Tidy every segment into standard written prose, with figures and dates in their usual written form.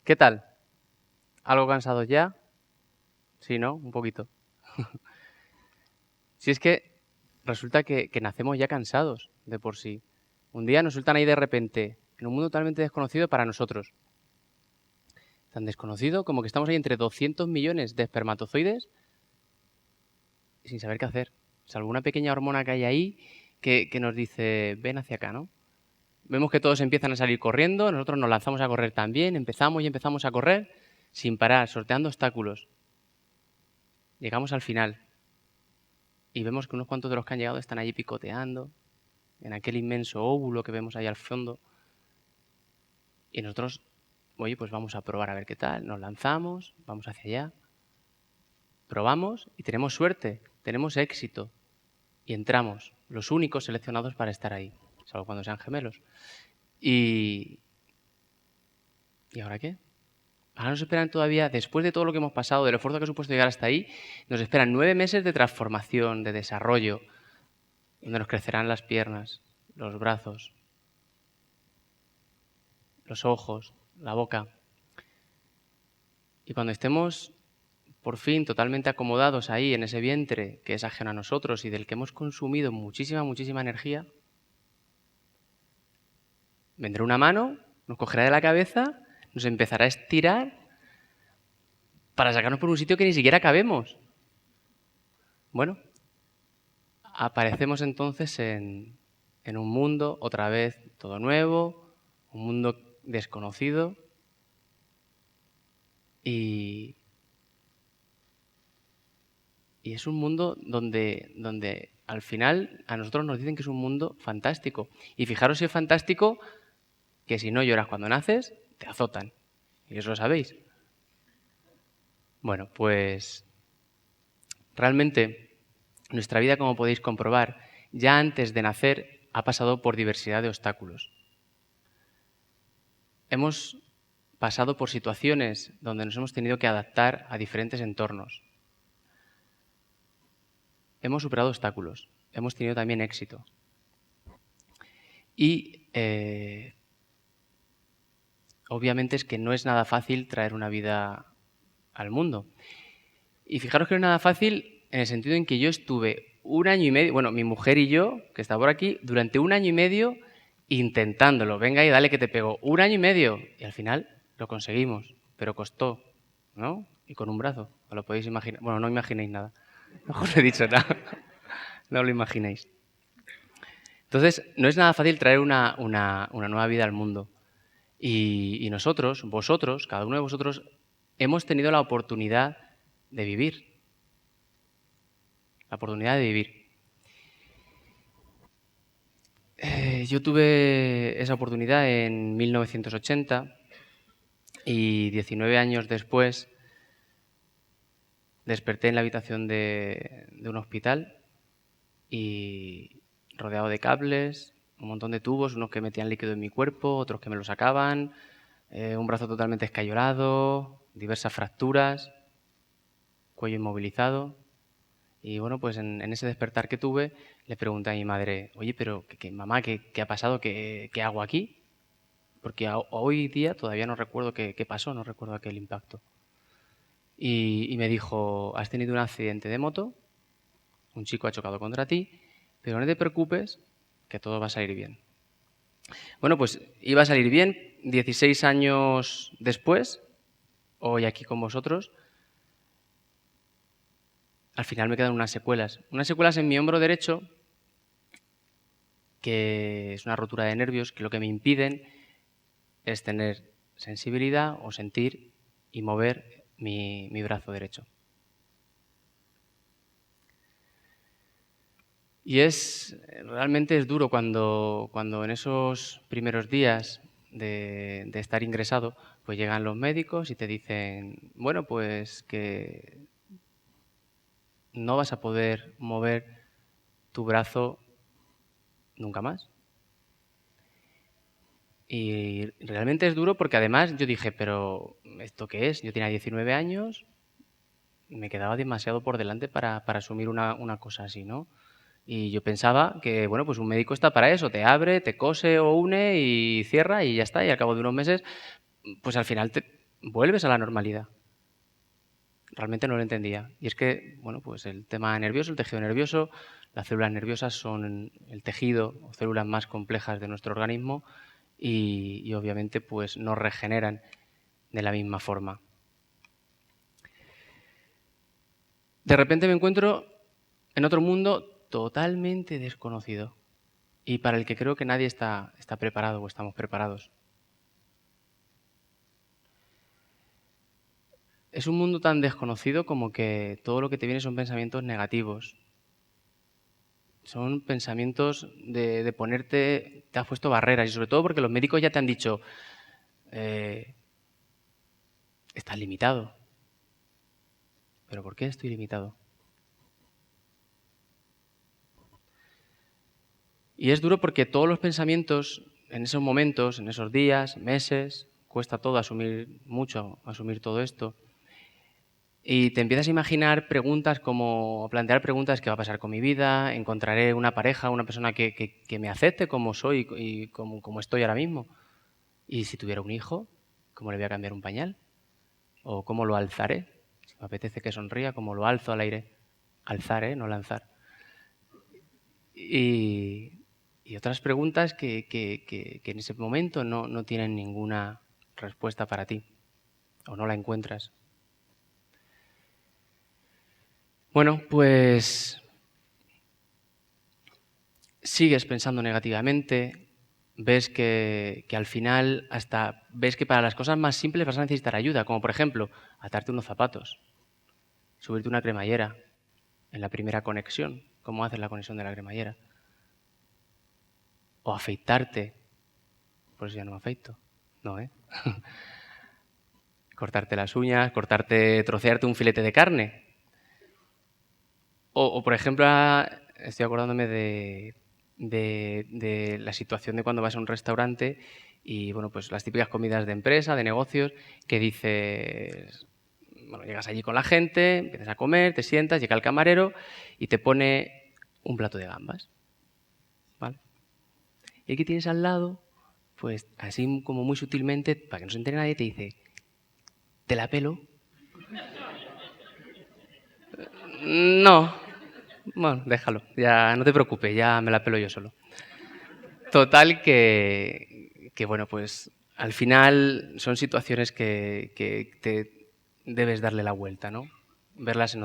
¿Qué tal? ¿Algo cansados ya? Sí, ¿no? Un poquito. Si es que resulta que nacemos ya cansados de por sí. Un día nos sueltan ahí de repente, en un mundo totalmente desconocido para nosotros. Tan desconocido como que estamos ahí entre 200 millones de espermatozoides sin saber qué hacer. Salvo una pequeña hormona que hay ahí que nos dice, ven hacia acá, ¿no? Vemos que todos empiezan a salir corriendo, nosotros nos lanzamos a correr también, empezamos y empezamos a correr sin parar, sorteando obstáculos. Llegamos al final y vemos que unos cuantos de los que han llegado están allí picoteando en aquel inmenso óvulo que vemos ahí al fondo. Y nosotros, oye, pues vamos a probar a ver qué tal. Nos lanzamos, vamos hacia allá, probamos y tenemos suerte, tenemos éxito. Y entramos, los únicos seleccionados para estar ahí, salvo cuando sean gemelos. ¿Y ahora qué? Ahora nos esperan todavía, después de todo lo que hemos pasado, del esfuerzo que ha supuesto llegar hasta ahí, nos esperan 9 meses de transformación, de desarrollo, donde nos crecerán las piernas, los brazos, los ojos, la boca. Y cuando estemos, por fin, totalmente acomodados ahí en ese vientre que es ajeno a nosotros y del que hemos consumido muchísima, muchísima energía, vendrá una mano, nos cogerá de la cabeza, nos empezará a estirar para sacarnos por un sitio que ni siquiera cabemos. Bueno, aparecemos entonces en un mundo, otra vez, todo nuevo, un mundo desconocido y es un mundo donde al final a nosotros nos dicen que es un mundo fantástico. Y fijaros si es fantástico que si no lloras cuando naces, te azotan. Y eso lo sabéis. Bueno, pues realmente nuestra vida, como podéis comprobar, ya antes de nacer ha pasado por diversidad de obstáculos. Hemos pasado por situaciones donde nos hemos tenido que adaptar a diferentes entornos. Hemos superado obstáculos, hemos tenido también éxito. Y obviamente es que no es nada fácil traer una vida al mundo. Y fijaros que no es nada fácil en el sentido en que yo estuve 1 año y medio, bueno, mi mujer y yo, que está por aquí, durante 1 año y medio intentándolo. Venga y dale que te pego. 1 año y medio. Y al final lo conseguimos, pero costó, ¿no? Y con un brazo, os lo podéis imaginar. Bueno, no imaginéis nada. No os he dicho nada. No lo imaginéis. Entonces, no es nada fácil traer una nueva vida al mundo. Y nosotros, vosotros, cada uno de vosotros, hemos tenido la oportunidad de vivir. La oportunidad de vivir. Yo tuve esa oportunidad en 1980 y 19 años después desperté en la habitación de un hospital y rodeado de cables, un montón de tubos, unos que metían líquido en mi cuerpo, otros que me lo sacaban, un brazo totalmente escayolado, diversas fracturas, cuello inmovilizado. Y bueno, pues en ese despertar que tuve, le pregunté a mi madre, oye, pero mamá, ¿qué ha pasado? ¿Qué hago aquí? Porque hoy día todavía no recuerdo qué pasó, no recuerdo aquel impacto. Y me dijo, has tenido un accidente de moto, un chico ha chocado contra ti, pero no te preocupes, que todo va a salir bien. Bueno, pues iba a salir bien. 16 años después, hoy aquí con vosotros, al final me quedan unas secuelas. Unas secuelas en mi hombro derecho, que es una rotura de nervios, que lo que me impiden es tener sensibilidad o sentir y mover mi brazo derecho. Y realmente es duro cuando en esos primeros días de estar ingresado, pues llegan los médicos y te dicen, bueno, pues que no vas a poder mover tu brazo nunca más. Y realmente es duro porque además yo dije, pero ¿esto qué es? Yo tenía 19 años, me quedaba demasiado por delante para asumir una cosa así, ¿no? Y yo pensaba que, bueno, pues un médico está para eso, te abre, te cose o une y cierra y ya está. Y al cabo de unos meses, pues al final vuelves a la normalidad. Realmente no lo entendía. Y es que, bueno, pues el tema nervioso, el tejido nervioso, las células nerviosas son el tejido o células más complejas de nuestro organismo y obviamente pues no regeneran de la misma forma. De repente me encuentro en otro mundo totalmente desconocido y para el que creo que nadie está preparado o estamos preparados. Es un mundo tan desconocido como que todo lo que te viene son pensamientos negativos. Son pensamientos de ponerte, te has puesto barreras y sobre todo porque los médicos ya te han dicho, estás limitado. ¿Pero por qué estoy limitado? Y es duro porque todos los pensamientos en esos momentos, en esos días, meses, cuesta todo mucho asumir todo esto. Y te empiezas a imaginar plantear preguntas, ¿qué va a pasar con mi vida? ¿Encontraré una pareja, una persona que me acepte como soy y como estoy ahora mismo? Y si tuviera un hijo, ¿cómo le voy a cambiar un pañal? ¿O cómo lo alzaré? Si me apetece que sonría, ¿cómo lo alzo al aire? Alzar, no lanzar. Y otras preguntas que en ese momento no tienen ninguna respuesta para ti o no la encuentras. Bueno, pues sigues pensando negativamente, ves que al final ves que para las cosas más simples vas a necesitar ayuda, como por ejemplo atarte unos zapatos, subirte una cremallera en la primera conexión, ¿cómo haces la conexión de la cremallera? O afeitarte, por eso ya no me afeito, no, cortarte las uñas, trocearte un filete de carne. O por ejemplo, estoy acordándome de la situación de cuando vas a un restaurante y, bueno, pues las típicas comidas de empresa, de negocios, que dices, bueno, llegas allí con la gente, empiezas a comer, te sientas, llega el camarero y te pone un plato de gambas, ¿vale? Y el que tienes al lado, pues así como muy sutilmente, para que no se entere nadie, te dice, ¿te la pelo? No, bueno, déjalo, ya no te preocupes, ya me la pelo yo solo. Total que bueno, pues al final son situaciones que te debes darle la vuelta, ¿no? Verlas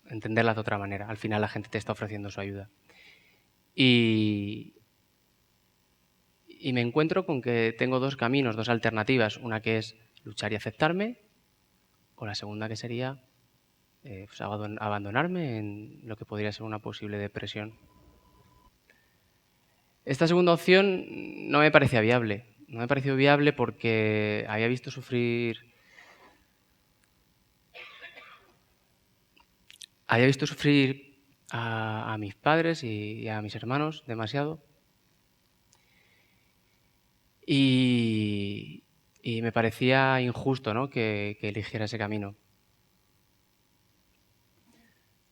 entenderlas de otra manera. Al final la gente te está ofreciendo su ayuda. Y me encuentro con que tengo dos caminos, dos alternativas. Una que es luchar y aceptarme, o la segunda que sería pues abandonarme en lo que podría ser una posible depresión. Esta segunda opción no me parecía viable. No me pareció viable porque había visto sufrir a mis padres y a mis hermanos demasiado. Y me parecía injusto, ¿no?, que eligiera ese camino.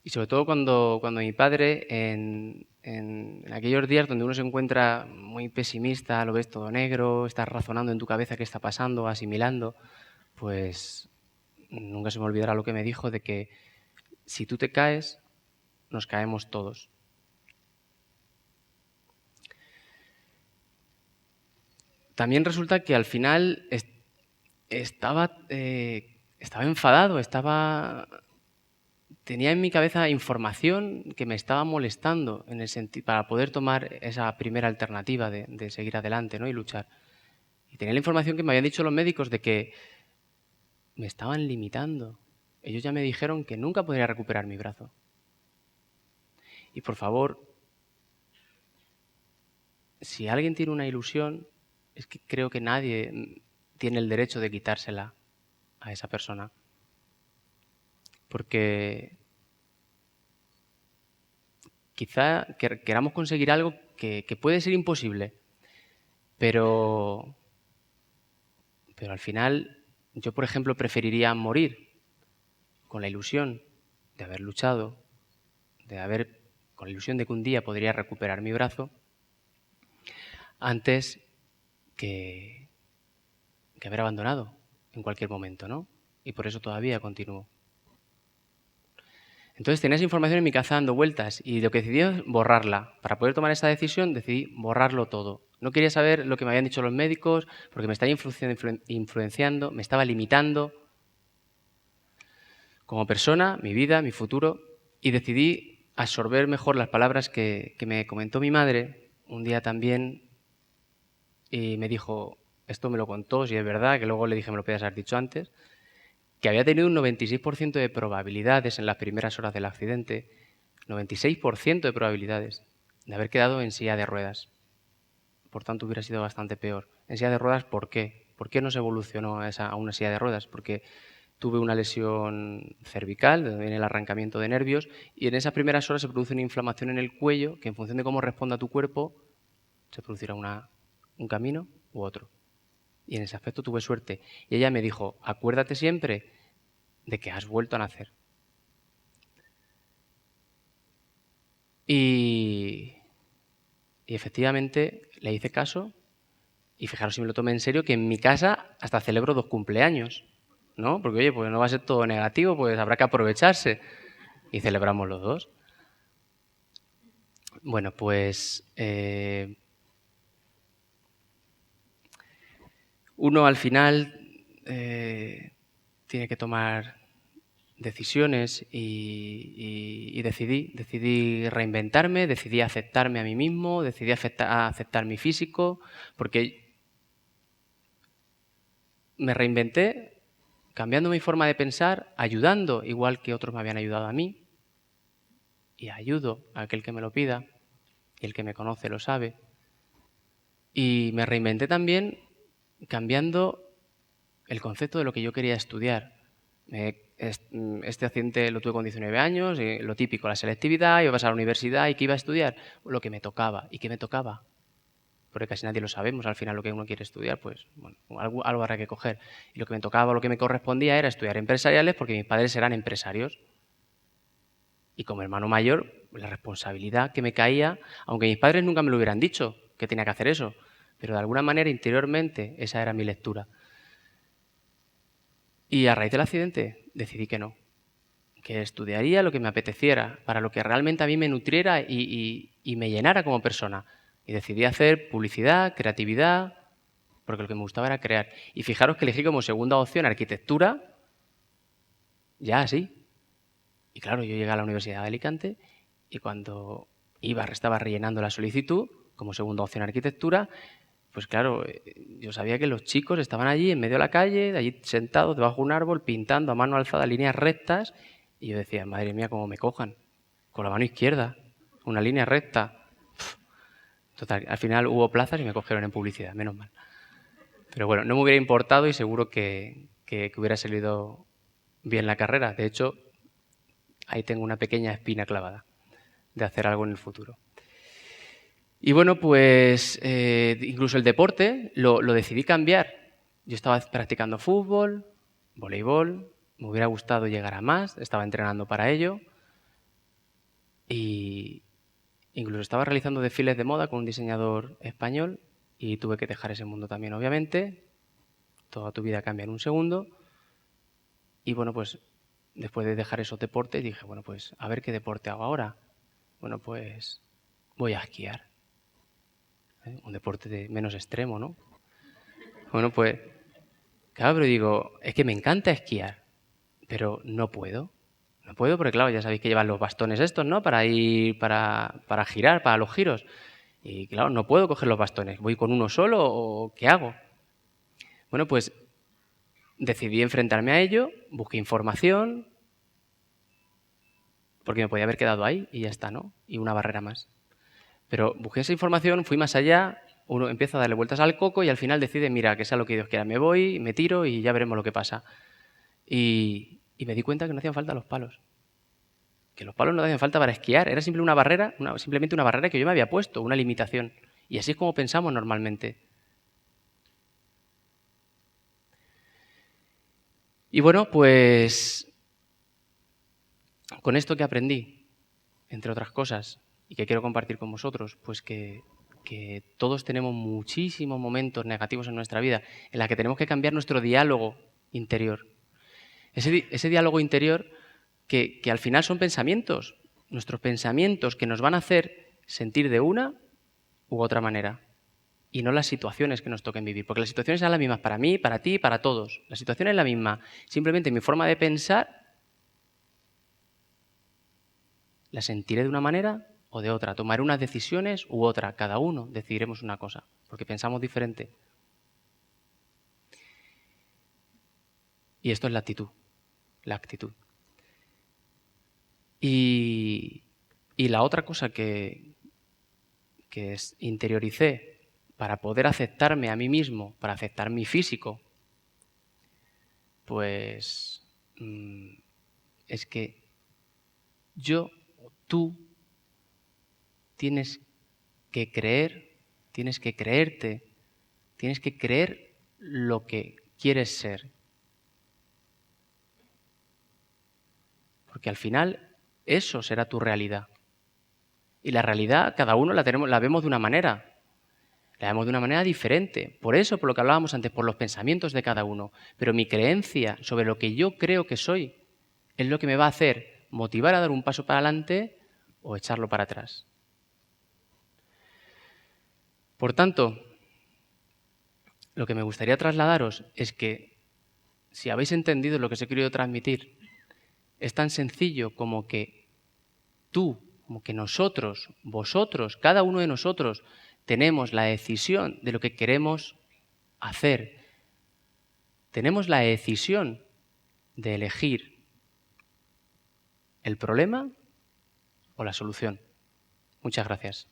Y sobre todo cuando mi padre, en aquellos días donde uno se encuentra muy pesimista, lo ves todo negro, estás razonando en tu cabeza qué está pasando, asimilando, pues nunca se me olvidará lo que me dijo de que si tú te caes, nos caemos todos. También resulta que al final estaba enfadado, tenía en mi cabeza información que me estaba molestando para poder tomar esa primera alternativa de seguir adelante, ¿no?, y luchar. Y tenía la información que me habían dicho los médicos de que me estaban limitando. Ellos ya me dijeron que nunca podría recuperar mi brazo. Y por favor, si alguien tiene una ilusión, es que creo que nadie tiene el derecho de quitársela a esa persona. Porque quizá queramos conseguir algo que puede ser imposible, pero al final yo, por ejemplo, preferiría morir con la ilusión de haber luchado, con la ilusión de que un día podría recuperar mi brazo, antes que haber abandonado en cualquier momento, ¿no? Y por eso todavía continúo. Entonces tenía esa información en mi cabeza dando vueltas y lo que decidí es borrarla. Para poder tomar esa decisión decidí borrarlo todo. No quería saber lo que me habían dicho los médicos porque me estaba influenciando, me estaba limitando como persona, mi vida, mi futuro, y decidí absorber mejor las palabras que me comentó mi madre un día también y me dijo, esto me lo contó, si es verdad, que luego le dije me lo podías haber dicho antes, que había tenido un 96% de probabilidades en las primeras horas del accidente, 96% de probabilidades de haber quedado en silla de ruedas. Por tanto, hubiera sido bastante peor. En silla de ruedas, ¿por qué? ¿Por qué no se evolucionó a una silla de ruedas? Porque tuve una lesión cervical, de donde viene el arrancamiento de nervios, y en esas primeras horas se produce una inflamación en el cuello que en función de cómo responda tu cuerpo, se producirá un camino u otro. Y en ese aspecto tuve suerte. Y ella me dijo, acuérdate siempre de que has vuelto a nacer. Y efectivamente le hice caso y fijaros si me lo tomé en serio que en mi casa hasta celebro 2 cumpleaños, ¿no? Porque oye, pues no va a ser todo negativo, pues habrá que aprovecharse. Y celebramos los 2. Bueno, pues uno al final tiene que tomar decisiones y decidí reinventarme, decidí aceptarme a mí mismo, decidí aceptar mi físico, porque me reinventé cambiando mi forma de pensar, ayudando igual que otros me habían ayudado a mí, y ayudo a aquel que me lo pida, y el que me conoce lo sabe. Y me reinventé también cambiando el concepto de lo que yo quería estudiar. Este accidente lo tuve con 19 años, lo típico, la selectividad, iba a pasar a la universidad y ¿qué iba a estudiar? Lo que me tocaba. ¿Y qué me tocaba? Porque casi nadie lo sabemos al final lo que uno quiere estudiar, pues bueno, algo habrá que coger. Y lo que me tocaba, lo que me correspondía era estudiar empresariales porque mis padres eran empresarios. Y como hermano mayor, la responsabilidad que me caía, aunque mis padres nunca me lo hubieran dicho, que tenía que hacer eso, pero de alguna manera interiormente esa era mi lectura. Y a raíz del accidente decidí que no, que estudiaría lo que me apeteciera, para lo que realmente a mí me nutriera y me llenara como persona. Y decidí hacer publicidad, creatividad, porque lo que me gustaba era crear. Y fijaros que elegí como segunda opción arquitectura, ya así. Y claro, yo llegué a la Universidad de Alicante y cuando estaba rellenando la solicitud como segunda opción arquitectura, pues claro, yo sabía que los chicos estaban allí en medio de la calle, allí sentados debajo de un árbol, pintando a mano alzada líneas rectas, y yo decía, madre mía, cómo me cojan, con la mano izquierda, una línea recta. Total, al final hubo plazas y me cogieron en publicidad, menos mal. Pero bueno, no me hubiera importado y seguro que hubiera salido bien la carrera. De hecho, ahí tengo una pequeña espina clavada de hacer algo en el futuro. Y bueno, pues incluso el deporte lo decidí cambiar. Yo estaba practicando fútbol, voleibol, me hubiera gustado llegar a más, estaba entrenando para ello y incluso estaba realizando desfiles de moda con un diseñador español y tuve que dejar ese mundo también, obviamente. Toda tu vida cambia en un segundo. Y bueno, pues después de dejar esos deportes dije, bueno, pues a ver qué deporte hago ahora. Bueno, pues voy a esquiar. Un deporte de menos extremo, ¿no? Bueno, pues, claro, pero digo, es que me encanta esquiar, pero no puedo. No puedo porque, claro, ya sabéis que llevan los bastones estos, ¿no? Para ir, para girar, para los giros. Y, claro, no puedo coger los bastones. ¿Voy con uno solo o qué hago? Bueno, pues decidí enfrentarme a ello, busqué información, porque me podía haber quedado ahí y ya está, ¿no? Y una barrera más. Pero busqué esa información, fui más allá, uno empieza a darle vueltas al coco y al final decide, mira, que sea lo que Dios quiera, me voy, me tiro y ya veremos lo que pasa. Y me di cuenta que no hacían falta los palos. Que los palos no hacían falta para esquiar, era simplemente una barrera que yo me había puesto, una limitación. Y así es como pensamos normalmente. Y bueno, pues con esto que aprendí, entre otras cosas, y que quiero compartir con vosotros, pues que todos tenemos muchísimos momentos negativos en nuestra vida en los que tenemos que cambiar nuestro diálogo interior. Ese diálogo interior que al final son pensamientos, nuestros pensamientos que nos van a hacer sentir de una u otra manera. Y no las situaciones que nos toquen vivir. Porque las situaciones son las mismas para mí, para ti, para todos. La situación es la misma. Simplemente mi forma de pensar la sentiré de una manera o de otra. Tomaré unas decisiones u otra. Cada uno decidiremos una cosa. Porque pensamos diferente. Y esto es la actitud. La actitud. Y la otra cosa que interioricé para poder aceptarme a mí mismo, para aceptar mi físico, pues es que tú tienes que creer, tienes que creerte, tienes que creer lo que quieres ser. Porque al final eso será tu realidad. Y la realidad cada uno la vemos de una manera. La vemos de una manera diferente. Por eso, por lo que hablábamos antes, por los pensamientos de cada uno. Pero mi creencia sobre lo que yo creo que soy es lo que me va a hacer motivar a dar un paso para adelante o echarlo para atrás. Por tanto, lo que me gustaría trasladaros es que, si habéis entendido lo que os he querido transmitir, es tan sencillo como que tú, como que nosotros, vosotros, cada uno de nosotros, tenemos la decisión de lo que queremos hacer. Tenemos la decisión de elegir el problema o la solución. Muchas gracias.